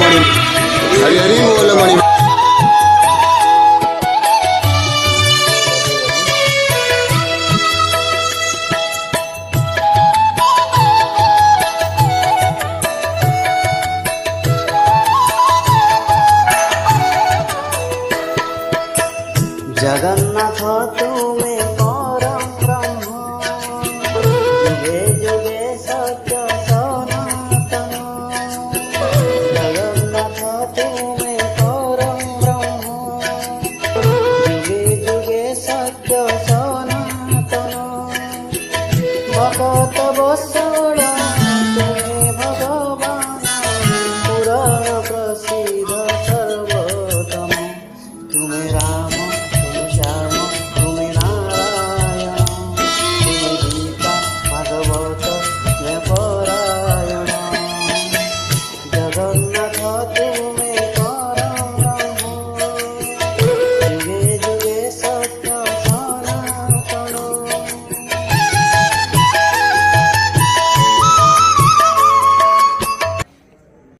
मणि हरि हरि बोल मणि जगन्नाथ तुमे परम ब्रह्म जुगे जुगे सत्य सनातन। जगन्नाथ तुमे परम ब्रह्म जुगे जुगे सत्य सनातन। भगत वत्सल